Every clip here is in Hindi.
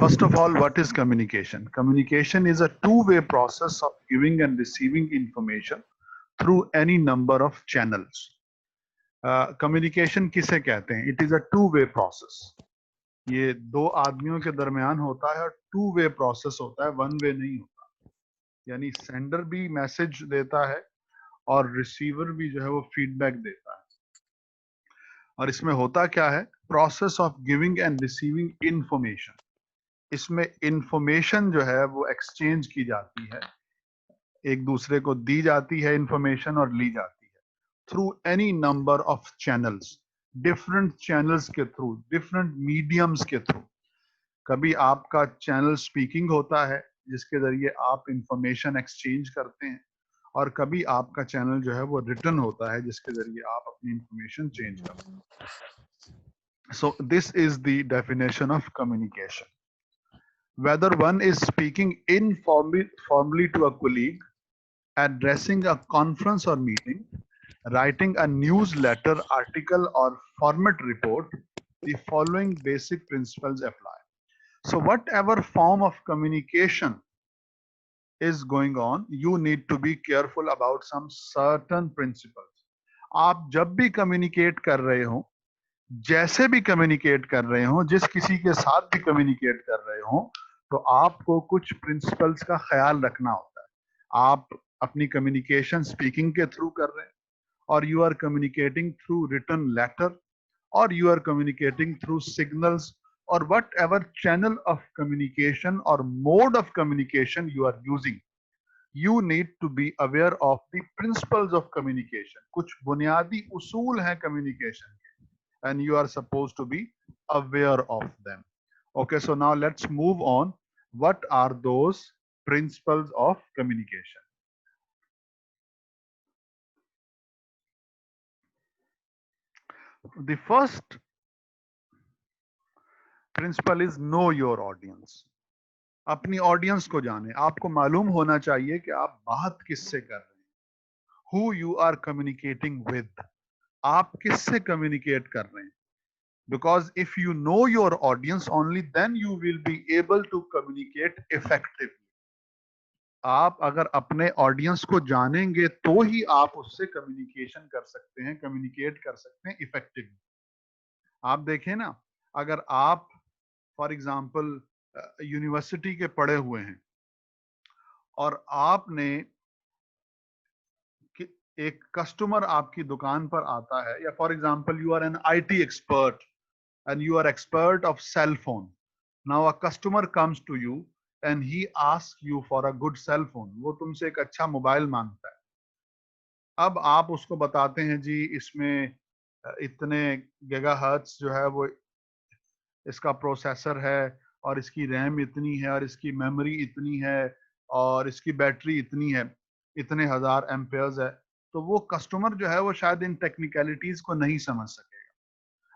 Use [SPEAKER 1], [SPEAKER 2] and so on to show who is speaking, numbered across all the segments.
[SPEAKER 1] First of all, what is communication? Communication is a two-way process of giving and receiving information through any number of channels. Communication किसे कहते हैं? It is a two-way process. ये दो आदमियों के दरमियान होता है और टू वे प्रोसेस होता है, वन वे नहीं होता। यानी सेंडर भी मैसेज देता है और रिसीवर भी जो है वो फीडबैक देता है। और इसमें होता क्या है? Process of giving and receiving information. इसमें इंफॉर्मेशन जो है वो एक्सचेंज की जाती है, एक दूसरे को दी जाती है इंफॉर्मेशन और ली जाती है through any number of channels, different channels के थ्रू, डिफरेंट मीडियम्स के थ्रू। कभी आपका चैनल स्पीकिंग होता है जिसके जरिए आप इंफॉर्मेशन एक्सचेंज करते हैं, और कभी आपका चैनल जो है वो रिटन होता है जिसके जरिए आप अपनी इंफॉर्मेशन चेंज करते हैं। So this is the definition of communication. Whether one is speaking informally to a colleague, addressing a conference or meeting, writing a newsletter, article, or format report, the following basic principles apply. So whatever form of communication is going on, you need to be careful about some certain principles. आप जब भी communicate कर रहे हो, जैसे भी communicate कर रहे हो, जिस किसी के साथ भी communicate कर रहे हो, तो आपको कुछ प्रिंसिपल्स का ख्याल रखना होता है। आप अपनी कम्युनिकेशन स्पीकिंग के थ्रू कर रहे हैं, और you are communicating through written letter, और you are communicating through signals, or whatever channel of communication or mode of communication you are using, you need to be aware of the principles of communication. कुछ बुनियादी उसूल हैं communication के, and you are supposed to be aware of them. Okay, so now let's move on. What are those principles of communication? The first principle is know your audience. अपनी ऑडियंस को जाने। आपको मालूम होना चाहिए कि आप बात किससे कर रहे हैं, who you are communicating with. आप किससे communicate कर रहे हैं? Because if you know your audience, only then you will be able to communicate effectively. आप अगर अपने ऑडियंस को जानेंगे तो ही आप उससे कम्युनिकेशन कर सकते हैं, कम्युनिकेट कर सकते हैं इफेक्टिवली। आप देखें ना, अगर आप फॉर एग्जांपल यूनिवर्सिटी के पढ़े हुए हैं और आपने एक कस्टमर आपकी दुकान पर आता है, या for example you are an IT expert and you are expert of cell phone. Now a customer comes to you and he asks you for a good cell phone. वो तुमसे एक अच्छा मोबाइल मांगता है। अब आप उसको बताते हैं जी इसमें इतने गीगाहर्ट्ज जो है वो इसका प्रोसेसर है, और इसकी रैम इतनी है, और इसकी मेमोरी इतनी है, और इसकी बैटरी इतनी है, इतने हजार एम्पेयर्स है। तो वो कस्टमर जो है वो शायद इन टेक्निकलिटीज को नहीं समझ सकेगा।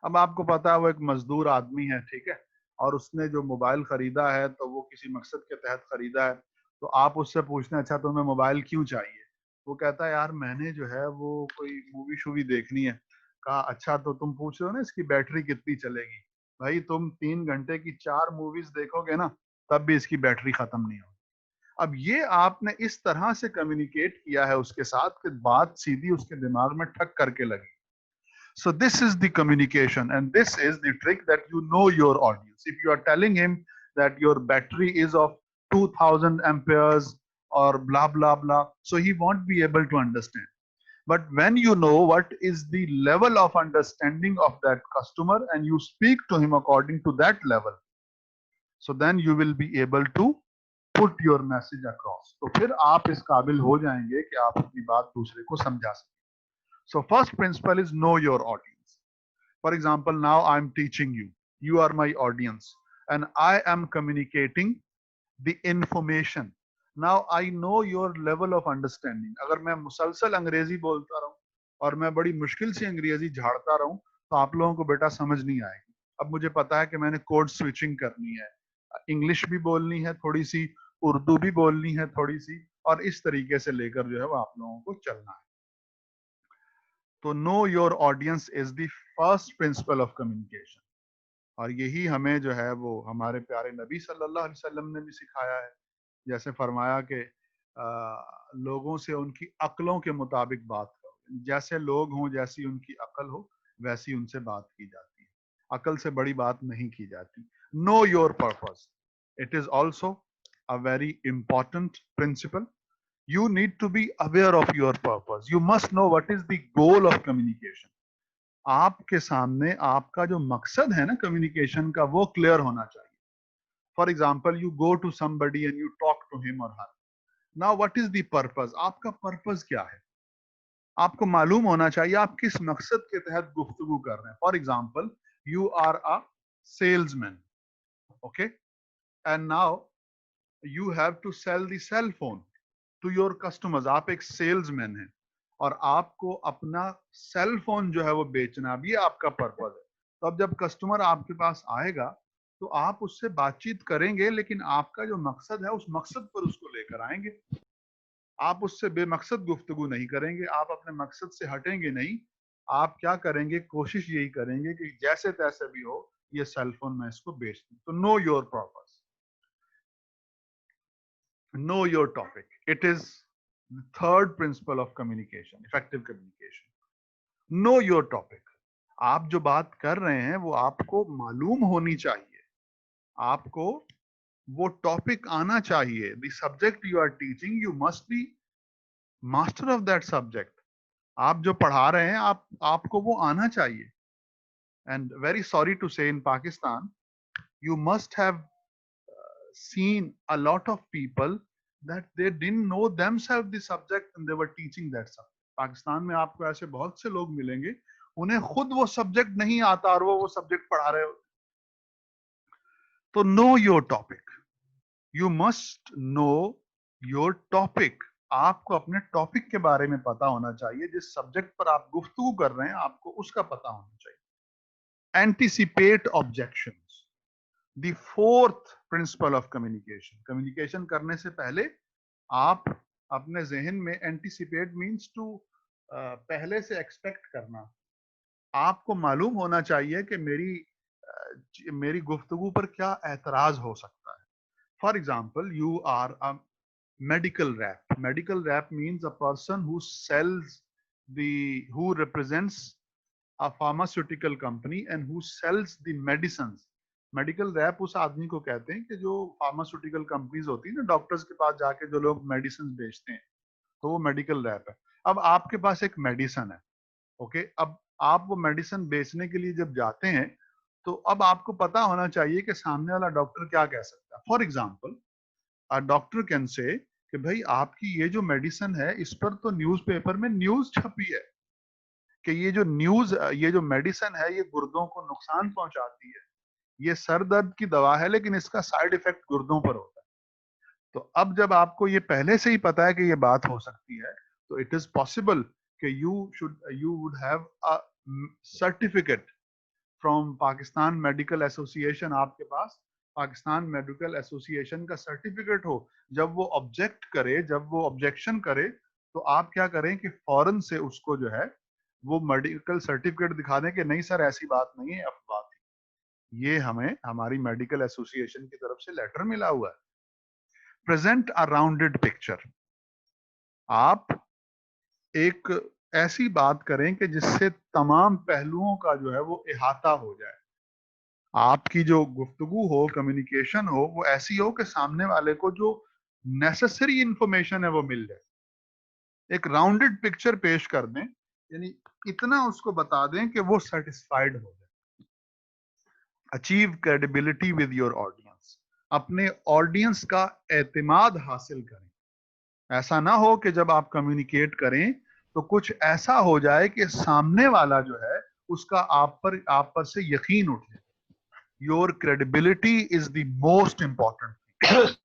[SPEAKER 1] अब आपको पता है वो एक मजदूर आदमी है, ठीक है, और उसने जो मोबाइल खरीदा है तो वो किसी मकसद के तहत खरीदा है। तो आप उससे पूछते हैं अच्छा तुम्हें मोबाइल क्यों चाहिए? वो कहता है यार मैंने जो है वो कोई मूवी शूवी देखनी है। कहा अच्छा तो तुम पूछ रहे हो ना इसकी बैटरी कितनी चलेगी? भाई तुम 3 घंटे की 4 मूवीज देखोगे ना, तब भी इसकी बैटरी खत्म नहीं होगी। अब ये आपने इस तरह से कम्युनिकेट किया है उसके साथ कि बात सीधी उसके दिमाग में ठक करके लगी। So this is the communication, and this is the trick that you know your audience. If you are telling him that your battery is of 2000 amperes or blah blah blah, so he won't be able to understand. But when you know what is the level of understanding of that customer and you speak to him according to that level, so then you will be able to put your message across. तो फिर आप इस काबिल हो जाएंगे कि आप अपनी बात दूसरे को समझा सकें. So first principle is know your audience. For example, now I'm teaching you. You are my audience, and I am communicating the information. Now I know your level of understanding. अगर मैं मुसलसल अंग्रेजी बोलता रहूं और मैं बड़ी मुश्किल से अंग्रेजी झाड़ता रहूं तो आप लोगों को बेटा समझ नहीं आएगी। अब मुझे पता है कि मैंने कोड स्विचिंग करनी है, इंग्लिश भी बोलनी है थोड़ी सी, उर्दू भी बोलनी है थोड़ी सी, और इस तरीके से लेकर जो है वो आप लोगों को चलना है। तो know your audience is the first principle of communication. और यही हमें जो है वो हमारे प्यारे नबी सल्लल्लाहु अलैहि वसल्लम ने भी सिखाया है। जैसे फरमाया कि लोगों से उनकी अक्लों के मुताबिक बात करो, जैसे लोग हों जैसी उनकी अक्ल हो वैसी उनसे बात की जाती है, अक्ल से बड़ी बात नहीं की जाती। Know your purpose, it is also a very important principle. You need to be aware of your purpose. You must know what is the goal of communication. आपके सामने आपका जो मकसद है ना कम्युनिकेशन का वो क्लियर होना चाहिए। For example you go to somebody and you talk to him or her. Now what is the purpose, आपका पर्पस क्या है, आपको मालूम होना चाहिए आप किस मकसद के तहत गुफ्तगू कर रहे हैं। For example you are a salesman, okay, and now you have to sell the cell phone to your customers. आप एक सेल्समैन हैं और आपको अपना सेल फोन जो है वो बेचना, अब ये आपका पर्पज है। तो अब जब कस्टमर आपके पास आएगा तो आप उससे बातचीत करेंगे, लेकिन आपका जो मकसद है उस मकसद पर उसको लेकर आएंगे। आप उससे बेमकसद गुफ्तगू नहीं करेंगे, आप अपने मकसद से हटेंगे नहीं। आप क्या करेंगे, कोशिश यही करेंगे कि जैसे तैसे भी हो ये सेल फोन मैं इसको बेच दूं। तो know your purpose, know your topic. It is the third principle of communication, effective communication. Know your topic. आप जो बात कर रहे हैं वो आपको मालूम होनी चाहिए, आपको वो टॉपिक आना चाहिए। The subject you are teaching, you must be master of that subject. आप जो पढ़ा रहे हैं आपको वो आना चाहिए। And very sorry to say, in Pakistan, you must have seen a lot of people that they didn't know themselves the subject and they were teaching that subject. Pakistan में आपको ऐसे बहुत से लोग मिलेंगे उन्हें खुद वो सब्जेक्ट नहीं आता और वो सब्जेक्ट पढ़ा रहे हो। तो know your topic, you must know your topic. आपको अपने टॉपिक के बारे में पता होना चाहिए, जिस सब्जेक्ट पर आप गुफ्तगू कर रहे हैं आपको उसका पता होना चाहिए। Anticipate objections, the fourth principle of communication. Communication करने से पहले आप अपने जहन में, एंटिसिपेट मीन्स टू, पहले से एक्सपेक्ट करना। आपको मालूम होना चाहिए कि मेरी गुफ्तगू पर क्या एतराज हो सकता है। For example you are a medical rep. Medical rep means a person who sells who represents a pharmaceutical company and who sells the medicines. Medical rap उस आदमी को कहते हैं कि जो फार्मास्यूटिकल कंपनीज होती है ना, डॉक्टर्स के पास जाके जो लोग मेडिसिन बेचते हैं, तो वो मेडिकल रैप है। अब आपके पास एक मेडिसिन है, ओके, अब आप वो मेडिसिन बेचने के लिए जब जाते हैं तो अब आपको पता होना चाहिए कि सामने वाला डॉक्टर क्या कह सकता है। For example a doctor can say कि भाई आपकी ये जो मेडिसिन है इस पर तो न्यूज़पेपर में न्यूज छपी है कि ये जो मेडिसिन है ये गुर्दों को नुकसान पहुंचाती है, ये सर दर्द की दवा है लेकिन इसका साइड इफेक्ट गुर्दों पर होता है। तो अब जब आपको ये पहले से ही पता है कि ये बात हो सकती है, तो इट इज पॉसिबल कि you would have a certificate from Pakistan medical association. आपके पास पाकिस्तान मेडिकल एसोसिएशन का सर्टिफिकेट हो। जब वो ऑब्जेक्ट करे, जब वो ऑब्जेक्शन करे, तो आप क्या करें कि फौरन से उसको जो है वो मेडिकल सर्टिफिकेट दिखा दें कि नहीं सर ऐसी बात नहीं है, अफवाह थी, ये हमें हमारी मेडिकल एसोसिएशन की तरफ से लेटर मिला हुआ है। प्रेजेंट अ राउंडेड पिक्चर, आप एक ऐसी बात करें कि जिससे तमाम पहलुओं का जो है वो इहाता हो जाए। आपकी जो गुफ्तगू हो, कम्युनिकेशन हो, वो ऐसी हो कि सामने वाले को जो नेसेसरी इंफॉर्मेशन है वो मिल जाए। एक राउंडेड पिक्चर पेश कर दें, यानी इतना उसको बता दें कि वो सेटिस्फाइड हो जाए। Achieve credibility with your audience, अपने ऑडियंस का एतमाद हासिल करें। ऐसा ना हो कि जब आप कम्युनिकेट करें तो कुछ ऐसा हो जाए कि सामने वाला जो है उसका आप पर से यकीन उठ जाए। Your credibility is the most important thing.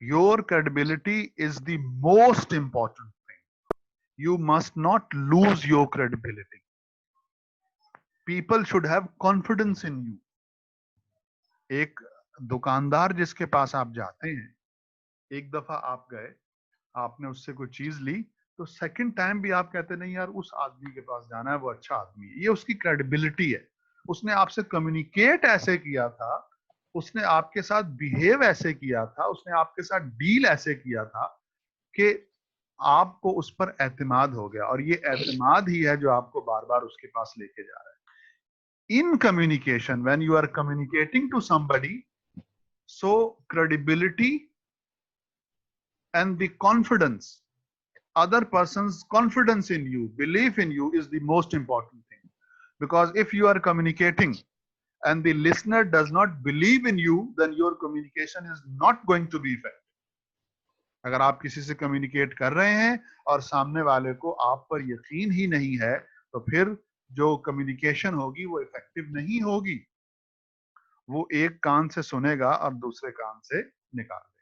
[SPEAKER 1] Your credibility is the most important thing. You must not lose your credibility. People should have confidence in you. एक दुकानदार जिसके पास आप जाते हैं, एक दफा आप गए, आपने उससे कोई चीज ली, तो सेकंड टाइम भी आप कहते नहीं यार उस आदमी के पास जाना है, वो अच्छा आदमी है। ये उसकी क्रेडिबिलिटी है। उसने आपसे कम्युनिकेट ऐसे किया था, उसने आपके साथ बिहेव ऐसे किया था, उसने आपके साथ डील ऐसे किया था कि आपको उस पर एतमाद हो गया, और ये एतमाद ही है जो आपको बार बार उसके पास लेके जा रहा है। In communication, when you are communicating to somebody, so credibility and the confidence, other person's confidence in you, belief in you, is the most important thing. Because if you are communicating and the listener does not believe in you, then your communication is not going to be effective. अगर आप किसी से कम्युनिकेट कर रहे हैं और सामने वाले को आप पर यकीन ही नहीं है, तो फिर जो कम्युनिकेशन होगी वो इफेक्टिव नहीं होगी। वो एक कान से सुनेगा और दूसरे कान से निकाल देगा।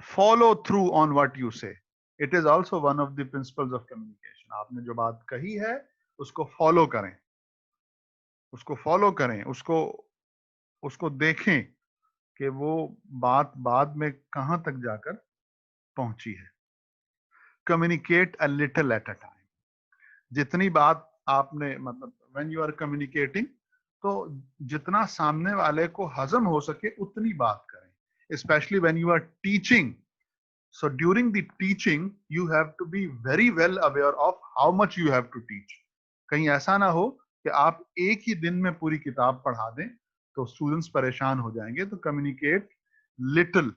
[SPEAKER 1] Follow through on what you say, it is also one of the principles of communication. आपने जो बात कही है उसको फॉलो करें, उसको फॉलो करें, उसको देखें कि वो बात बाद में कहां तक जाकर पहुंची है। Communicate a little at a time. जितनी बात आपने, मतलब व्हेन यू आर कम्युनिकेटिंग, तो जितना सामने वाले को हजम हो सके उतनी बात करें। Specially when you are teaching, so during the teaching you have to be very well aware of how much you have to teach. कहीं ऐसा ना हो कि आप एक ही दिन में पूरी किताब पढ़ा दें तो स्टूडेंट्स परेशान हो जाएंगे। तो communicate little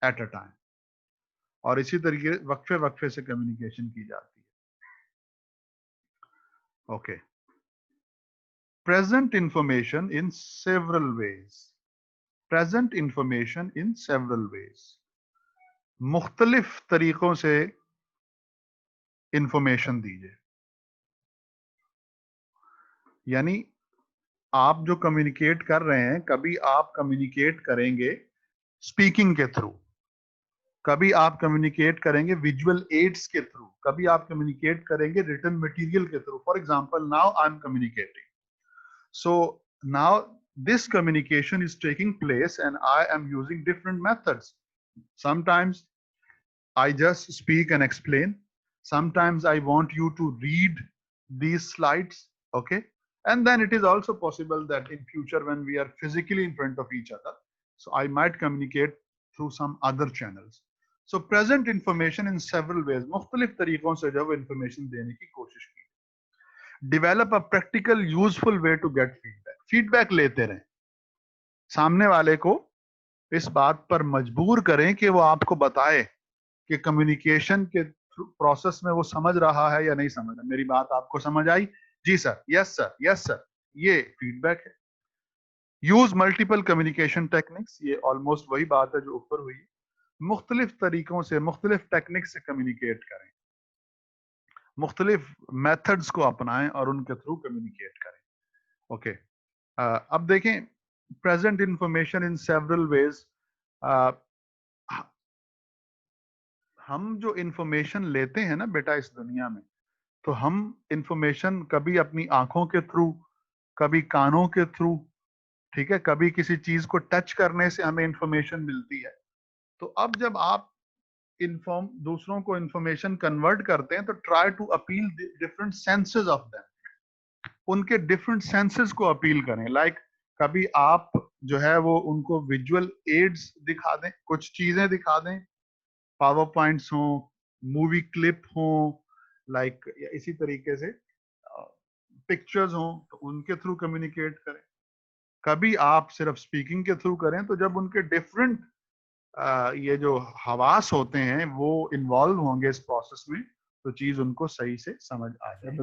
[SPEAKER 1] at a time, और इसी तरीके वक्फे वक्फे से कम्युनिकेशन की जाती है। Okay, present information in several ways. Present information in several ways, मुख्तलिफ तरीकों से इंफॉर्मेशन दीजिए। यानी आप जो कम्युनिकेट कर रहे हैं, कभी आप कम्युनिकेट करेंगे स्पीकिंग के थ्रू, कभी आप कम्युनिकेट करेंगे विजुअल एड्स के थ्रू, कभी आप कम्युनिकेट करेंगे रिटन मटेरियल के through. For example, now I am communicating, so now this communication is taking place and I am using different methods. Sometimes I just speak and explain, sometimes I want you to read these slides, okay? And then it is also possible that in future when we are physically in front of each other, so I might communicate through some other channels. So present information in several ways, मुख्तलिफ तरीकों से जब information देने की कोशिश की। Develop a practical useful way to get feedback. Feedback लेते रहें, सामने वाले को इस बात पर मजबूर करें कि वो आपको बताए कि कम्युनिकेशन के प्रोसेस में वो समझ रहा है या नहीं समझ रहा। मेरी बात आपको समझ आई? जी sir, yes sir, yes sir, ये फीडबैक है। यूज मल्टीपल कम्युनिकेशन टेक्निक्स, ये ऑलमोस्ट वही बात है जो ऊपर हुई है। मुख्तलिफ तरीकों से, मुख्तलिफ टेक्निक से कम्युनिकेट करें, मुख्तलिफ मेथड्स को अपनाएं और उनके थ्रू कम्युनिकेट करें। ओके, अब देखें present information in several ways. हम जो इंफॉर्मेशन लेते हैं ना बेटा इस दुनिया में, तो हम इंफॉर्मेशन कभी अपनी आंखों के थ्रू, कभी कानों के थ्रू, ठीक है, कभी किसी चीज को टच करने से हमें इंफॉर्मेशन मिलती है। तो अब जब आप दूसरों को इंफॉर्मेशन कन्वर्ट करते हैं तो try to appeal different senses of them, उनके डिफरेंट सेंसेस को अपील करें। लाइक कभी आप जो है वो उनको विजुअल एड्स दिखा दें, कुछ चीजें दिखा दें, पावर पॉइंट्स हो, मूवी क्लिप हो, लाइक इसी तरीके से पिक्चर्स हो, तो उनके थ्रू कम्युनिकेट करें। कभी आप सिर्फ स्पीकिंग के थ्रू करें, तो जब उनके डिफरेंट ये जो हवास होते हैं वो इन्वॉल्व होंगे इस प्रोसेस में, तो चीज उनको सही से समझ आ जाए।